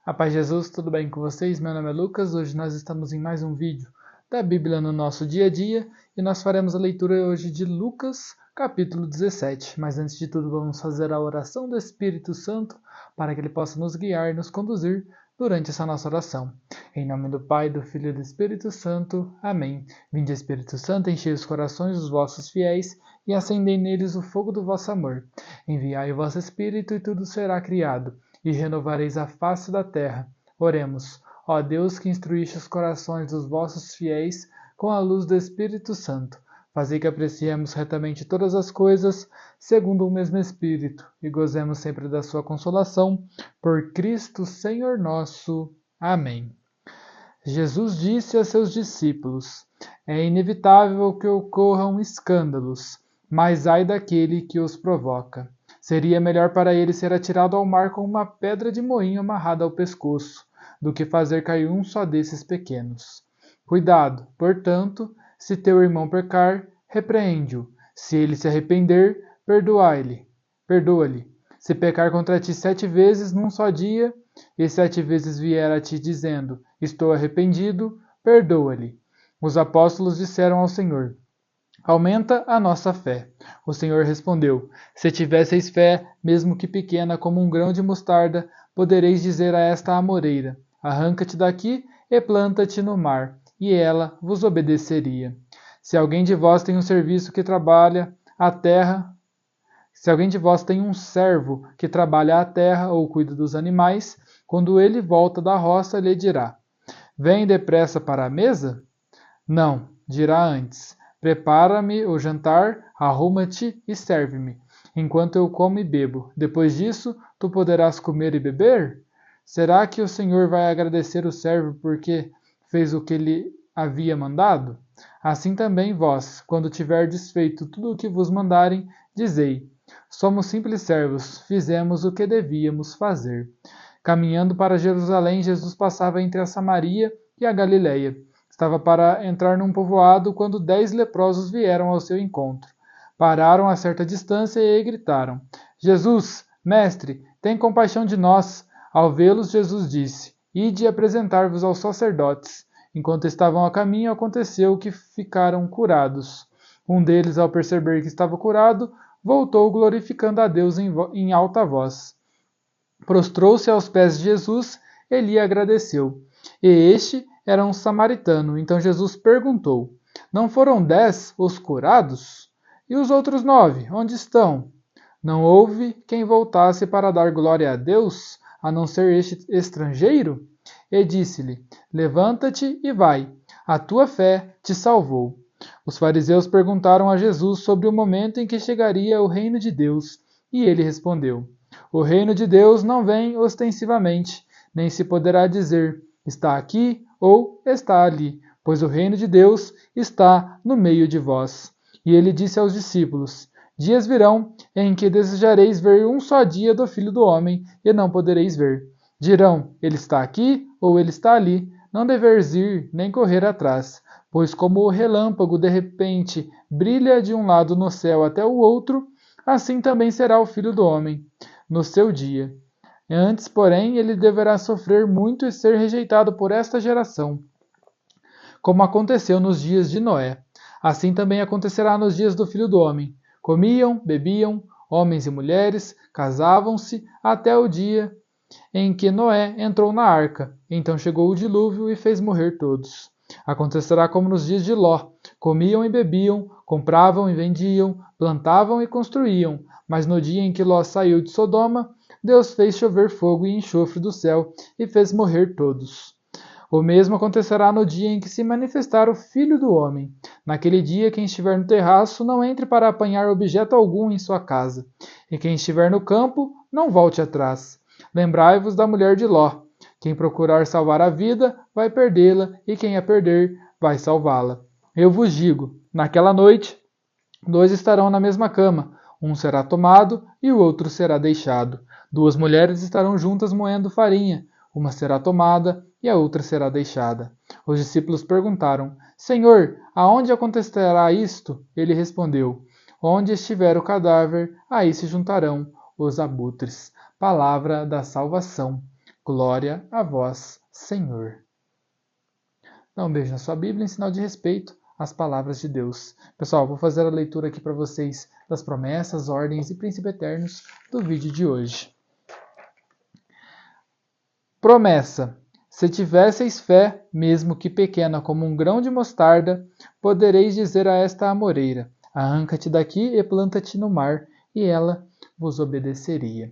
A paz de Jesus, tudo bem com vocês? Meu nome é Lucas, hoje nós estamos em mais um vídeo da Bíblia no nosso dia a dia e nós faremos a leitura hoje de Lucas, capítulo 17. Mas antes de tudo, vamos fazer a oração do Espírito Santo para que ele possa nos guiar e nos conduzir durante essa nossa oração. Em nome do Pai, do Filho e do Espírito Santo. Amém. Vinde, Espírito Santo, enchei os corações dos vossos fiéis e acendei neles o fogo do vosso amor. Enviai o vosso Espírito e tudo será criado, e renovareis a face da terra. Oremos. Ó Deus, que instruíste os corações dos vossos fiéis com a luz do Espírito Santo, fazei que apreciemos retamente todas as coisas, segundo o mesmo Espírito, e gozemos sempre da sua consolação, por Cristo Senhor nosso. Amém. Jesus disse a seus discípulos: é inevitável que ocorram escândalos, mas ai daquele que os provoca. Seria melhor para ele ser atirado ao mar com uma pedra de moinho amarrada ao pescoço, do que fazer cair um só desses pequenos. Cuidado, portanto, se teu irmão pecar, repreende-o. Se ele se arrepender, perdoa-lhe. Se pecar contra ti 7 vezes num só dia, e 7 vezes vier a ti dizendo, estou arrependido, perdoa-lhe. Os apóstolos disseram ao Senhor: aumenta a nossa fé. O Senhor respondeu: se tivesseis fé, mesmo que pequena como um grão de mostarda, podereis dizer a esta amoreira: arranca-te daqui e planta-te no mar, e ela vos obedeceria. Se alguém de vós tem um serviço que trabalha a terra, se alguém de vós tem um servo que trabalha a terra ou cuida dos animais, quando ele volta da roça, lhe dirá: vem depressa para a mesa? Não, dirá antes: prepara-me o jantar, arruma-te e serve-me, enquanto eu como e bebo. Depois disso, tu poderás comer e beber? Será que o Senhor vai agradecer o servo porque fez o que lhe havia mandado? Assim também vós, quando tiverdes feito tudo o que vos mandarem, dizei: somos simples servos, fizemos o que devíamos fazer. Caminhando para Jerusalém, Jesus passava entre a Samaria e a Galileia. Estava para entrar num povoado quando 10 leprosos vieram ao seu encontro. Pararam a certa distância e gritaram: Jesus, mestre, tem compaixão de nós. Ao vê-los, Jesus disse: ide apresentar-vos aos sacerdotes. Enquanto estavam a caminho, aconteceu que ficaram curados. Um deles, ao perceber que estava curado, voltou glorificando a Deus em alta voz. Prostrou-se aos pés de Jesus e lhe agradeceu. E este era um samaritano. Então Jesus perguntou: não foram 10 os curados? E os outros 9, onde estão? Não houve quem voltasse para dar glória a Deus, a não ser este estrangeiro? E disse-lhe: levanta-te e vai, a tua fé te salvou. Os fariseus perguntaram a Jesus sobre o momento em que chegaria o reino de Deus, e ele respondeu: o reino de Deus não vem ostensivamente, nem se poderá dizer, está aqui ou está ali, pois o reino de Deus está no meio de vós. E ele disse aos discípulos: dias virão em que desejareis ver um só dia do Filho do Homem, e não podereis ver. Dirão, ele está aqui ou ele está ali, não deveis ir nem correr atrás, pois como o relâmpago de repente brilha de um lado no céu até o outro, assim também será o Filho do Homem no seu dia. Antes, porém, ele deverá sofrer muito e ser rejeitado por esta geração, como aconteceu nos dias de Noé. Assim também acontecerá nos dias do Filho do Homem. Comiam, bebiam, homens e mulheres, casavam-se, até o dia em que Noé entrou na arca. Então chegou o dilúvio e fez morrer todos. Acontecerá como nos dias de Ló. Comiam e bebiam, compravam e vendiam, plantavam e construíam. Mas no dia em que Ló saiu de Sodoma, Deus fez chover fogo e enxofre do céu e fez morrer todos. O mesmo acontecerá no dia em que se manifestar o Filho do Homem. Naquele dia, quem estiver no terraço, não entre para apanhar objeto algum em sua casa. E quem estiver no campo, não volte atrás. Lembrai-vos da mulher de Ló. Quem procurar salvar a vida, vai perdê-la, e quem a perder, vai salvá-la. Eu vos digo, naquela noite, 2 estarão na mesma cama, um será tomado e o outro será deixado. 2 mulheres estarão juntas moendo farinha, uma será tomada e a outra será deixada. Os discípulos perguntaram: Senhor, aonde acontecerá isto? Ele respondeu: onde estiver o cadáver, aí se juntarão os abutres. Palavra da salvação. Glória a vós, Senhor. Dá um beijo na sua Bíblia em sinal de respeito às palavras de Deus. Pessoal, vou fazer a leitura aqui para vocês das promessas, ordens e princípios eternos do vídeo de hoje. Promessa. Se tivesseis fé, mesmo que pequena como um grão de mostarda, podereis dizer a esta amoreira: arranca-te daqui e planta-te no mar, e ela vos obedeceria.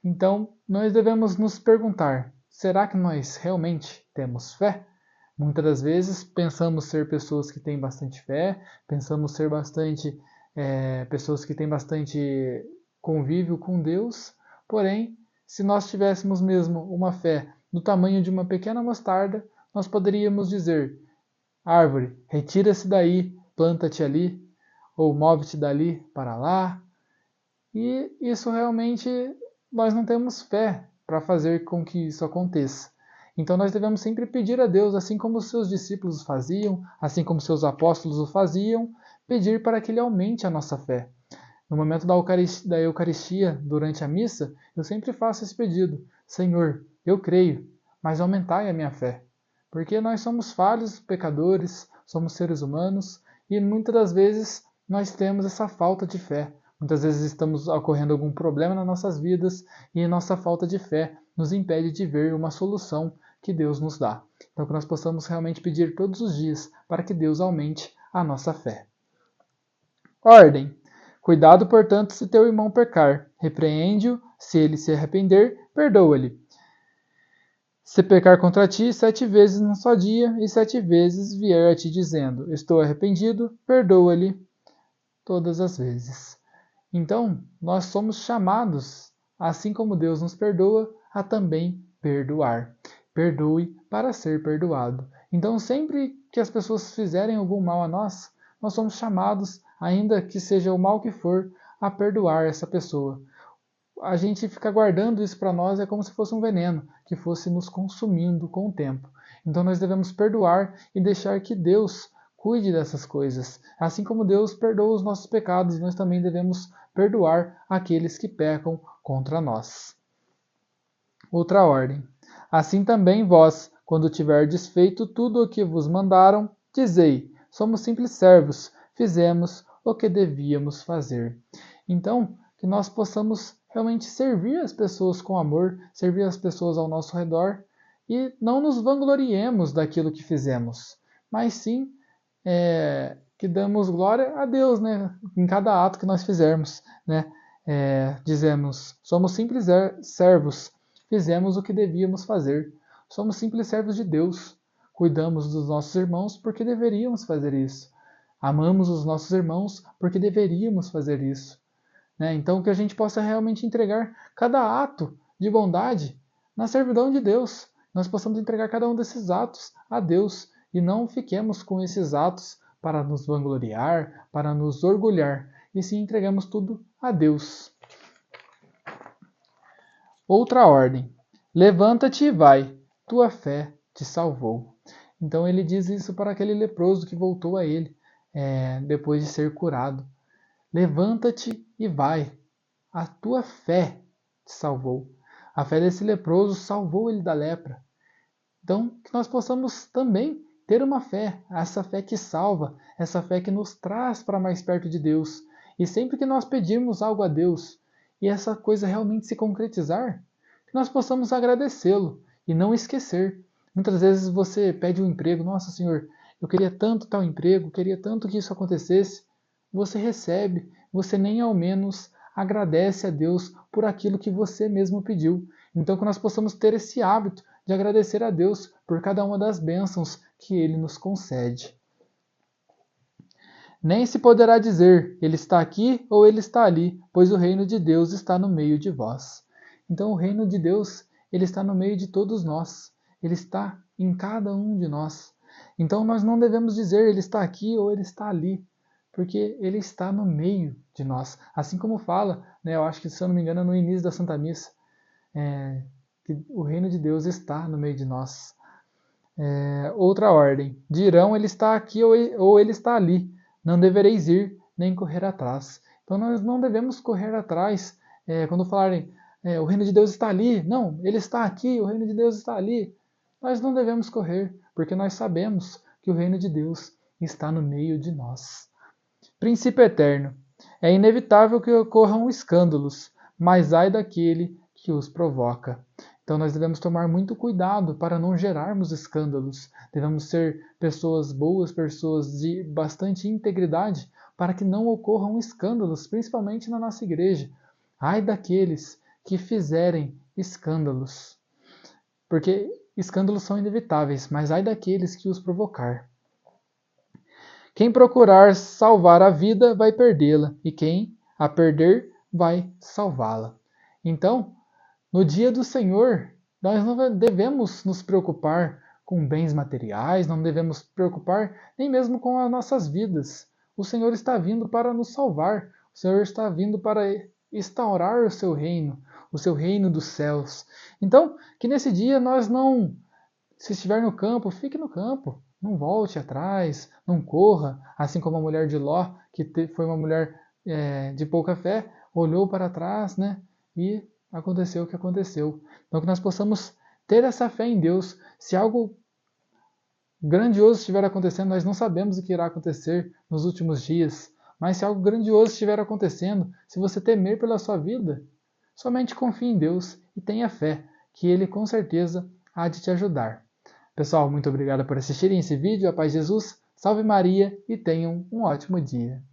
Então, nós devemos nos perguntar, será que nós realmente temos fé? Muitas das vezes pensamos ser pessoas que têm bastante fé, pensamos ser pessoas que têm bastante convívio com Deus, porém, se nós tivéssemos mesmo uma fé do tamanho de uma pequena mostarda, nós poderíamos dizer: árvore, retira-se daí, planta-te ali, ou move-te dali para lá. E isso realmente nós não temos fé para fazer com que isso aconteça. Então nós devemos sempre pedir a Deus, assim como os seus discípulos faziam, assim como seus apóstolos o faziam, pedir para que Ele aumente a nossa fé. No momento da Eucaristia, durante a missa, eu sempre faço esse pedido: Senhor, eu creio, mas aumentai a minha fé. Porque nós somos falhos, pecadores, somos seres humanos e muitas das vezes nós temos essa falta de fé. Muitas vezes estamos ocorrendo algum problema nas nossas vidas e nossa falta de fé nos impede de ver uma solução que Deus nos dá. Então que nós possamos realmente pedir todos os dias para que Deus aumente a nossa fé. Ordem. Cuidado, portanto, se teu irmão pecar. Repreende-o, se ele se arrepender, perdoa-lhe. Se pecar contra ti 7 vezes num só dia, e 7 vezes vier a ti dizendo: estou arrependido, perdoa-lhe todas as vezes. Então, nós somos chamados, assim como Deus nos perdoa, a também perdoar. Perdoe para ser perdoado. Então, sempre que as pessoas fizerem algum mal a nós, nós somos chamados, ainda que seja o mal que for, a perdoar essa pessoa. A gente fica guardando isso para nós é como se fosse um veneno, que fosse nos consumindo com o tempo. Então, nós devemos perdoar e deixar que Deus cuide dessas coisas. Assim como Deus perdoa os nossos pecados, nós também devemos perdoar aqueles que pecam contra nós. Outra ordem. Assim também vós, quando tiverdes feito tudo o que vos mandaram, dizei: somos simples servos, fizemos o que devíamos fazer. Então, que nós possamos realmente servir as pessoas com amor, servir as pessoas ao nosso redor e não nos vangloriemos daquilo que fizemos, mas sim que damos glória a Deus, né? Em cada ato que nós fizermos, né? Dizemos: somos simples servos, fizemos o que devíamos fazer. Somos simples servos de Deus. Cuidamos dos nossos irmãos porque deveríamos fazer isso. Amamos os nossos irmãos porque deveríamos fazer isso. Né? Então, que a gente possa realmente entregar cada ato de bondade na servidão de Deus. Nós possamos entregar cada um desses atos a Deus e não fiquemos com esses atos para nos vangloriar, para nos orgulhar, e sim entregamos tudo a Deus. Outra ordem. Levanta-te e vai, tua fé te salvou. Então ele diz isso para aquele leproso que voltou a ele depois de ser curado. Levanta-te e vai, a tua fé te salvou. A fé desse leproso salvou ele da lepra. Então, que nós possamos também ter uma fé, essa fé que salva, essa fé que nos traz para mais perto de Deus. E sempre que nós pedirmos algo a Deus e essa coisa realmente se concretizar, que nós possamos agradecê-lo e não esquecer. Muitas vezes você pede um emprego: nossa, Senhor, eu queria tanto tal emprego, queria tanto que isso acontecesse. Você recebe, você nem ao menos agradece a Deus por aquilo que você mesmo pediu. Então, que nós possamos ter esse hábito de agradecer a Deus por cada uma das bênçãos que Ele nos concede. Nem se poderá dizer: Ele está aqui ou Ele está ali, pois o reino de Deus está no meio de vós. Então, o reino de Deus, Ele está no meio de todos nós. Ele está em cada um de nós. Então, nós não devemos dizer: Ele está aqui ou Ele está ali, porque Ele está no meio de nós. Assim como fala, né, eu acho que, se eu não me engano, no início da Santa Missa, que o reino de Deus está no meio de nós. Outra ordem. Dirão: Ele está aqui ou Ele está ali. Não devereis ir, nem correr atrás. Então nós não devemos correr atrás. Quando falarem: o reino de Deus está ali. Não, ele está aqui, o reino de Deus está ali. Nós não devemos correr, porque nós sabemos que o reino de Deus está no meio de nós. Princípio eterno. É inevitável que ocorram escândalos, mas ai daquele que os provoca. Então nós devemos tomar muito cuidado para não gerarmos escândalos. Devemos ser pessoas boas, pessoas de bastante integridade, para que não ocorram escândalos, principalmente na nossa igreja. Ai daqueles que fizerem escândalos. Porque escândalos são inevitáveis, mas ai daqueles que os provocar. Quem procurar salvar a vida vai perdê-la, e quem a perder vai salvá-la. Então, no dia do Senhor, nós não devemos nos preocupar com bens materiais, não devemos preocupar nem mesmo com as nossas vidas. O Senhor está vindo para nos salvar, o Senhor está vindo para instaurar o seu reino dos céus. Então, que nesse dia nós não, se estiver no campo, fique no campo. Não volte atrás, não corra, assim como a mulher de Ló, que foi uma mulher de pouca fé, olhou para trás, né? E aconteceu o que aconteceu. Então que nós possamos ter essa fé em Deus. Se algo grandioso estiver acontecendo, nós não sabemos o que irá acontecer nos últimos dias, mas se algo grandioso estiver acontecendo, se você temer pela sua vida, somente confie em Deus e tenha fé, que Ele com certeza há de te ajudar. Pessoal, muito obrigado por assistirem esse vídeo. A paz de Jesus, salve Maria e tenham um ótimo dia.